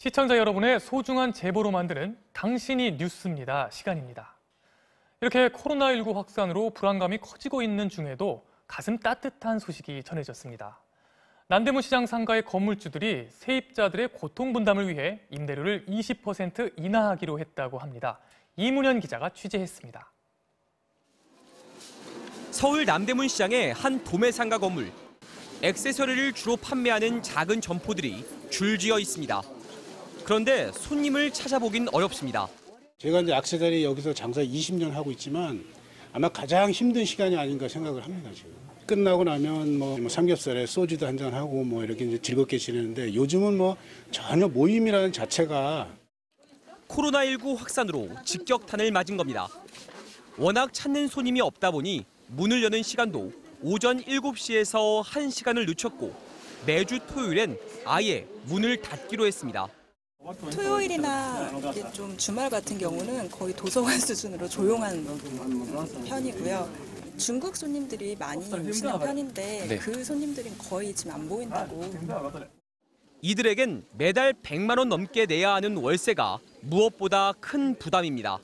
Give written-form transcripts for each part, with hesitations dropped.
시청자 여러분의 소중한 제보로 만드는 당신이 뉴스입니다. 시간입니다. 이렇게 코로나19 확산으로 불안감이 커지고 있는 중에도 가슴 따뜻한 소식이 전해졌습니다. 남대문 시장 상가의 건물주들이 세입자들의 고통 분담을 위해 임대료를 20% 인하하기로 했다고 합니다. 이문현 기자가 취재했습니다. 서울 남대문 시장의 한 도매 상가 건물. 액세서리를 주로 판매하는 작은 점포들이 줄지어 있습니다. 그런데 손님을 찾아보긴 어렵습니다. 제가 이제 액세서리 여기서 장사 20년 하고 있지만 아마 가장 힘든 시간이 아닌가 생각을 합니다, 지금. 끝나고 나면 뭐 삼겹살에 소주도 한잔 하고 뭐 이렇게 이제 즐겁게 지내는데 요즘은 뭐 전혀 모임이라는 자체가 코로나19 확산으로 직격탄을 맞은 겁니다. 워낙 찾는 손님이 없다 보니 문을 여는 시간도 오전 7시에서 1시간을 늦췄고 매주 토요일엔 아예 문을 닫기로 했습니다. 토요일이나 좀 주말 같은 경우는 거의 도서관 수준으로 조용한 편이고요. 중국 손님들이 많이 오시는 편인데 그 손님들은 거의 지금 안 보인다고. 이들에겐 매달 100만 원 넘게 내야 하는 월세가 무엇보다 큰 부담입니다.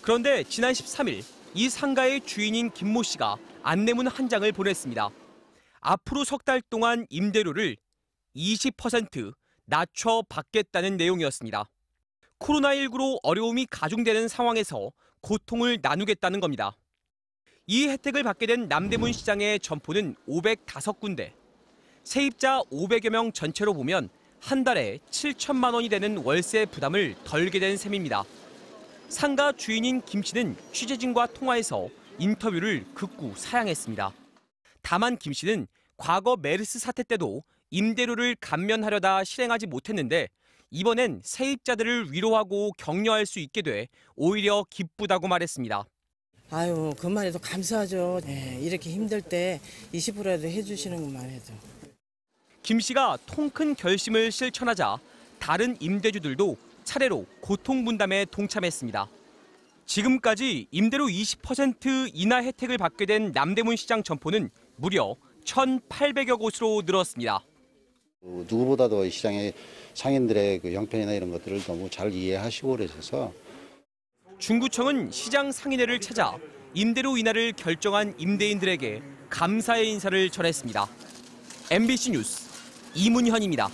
그런데 지난 13일 이 상가의 주인인 김모 씨가 안내문 한 장을 보냈습니다. 앞으로 석 달 동안 임대료를 20% 낮춰 받겠다는 내용이었습니다. 코로나19로 어려움이 가중되는 상황에서 고통을 나누겠다는 겁니다. 이 혜택을 받게 된 남대문 시장의 점포는 505군데. 세입자 500여 명 전체로 보면 한 달에 7천만 원이 되는 월세 부담을 덜게 된 셈입니다. 상가 주인인 김 씨는 취재진과 통화해서 인터뷰를 극구 사양했습니다. 다만 김 씨는 과거 메르스 사태 때도 임대료를 감면하려다 실행하지 못했는데 이번엔 세입자들을 위로하고 격려할 수 있게 돼 오히려 기쁘다고 말했습니다. 아유, 그만 해도 감사하죠. 네, 이렇게 힘들 때 20%라도 해주시는 것만 해도. 김 씨가 통 큰 결심을 실천하자 다른 임대주들도 차례로 고통 분담에 동참했습니다. 지금까지 임대료 20% 인하 혜택을 받게 된 남대문 시장 점포는 무려 1,800여 곳으로 늘었습니다. 누구보다도 시장의 상인들의 그 형편이나 이런 것들을 너무 잘 이해하시고 그러셔서 중구청은 시장 상인회를 찾아 임대료 인하를 결정한 임대인들에게 감사의 인사를 전했습니다. MBC 뉴스 이문현입니다.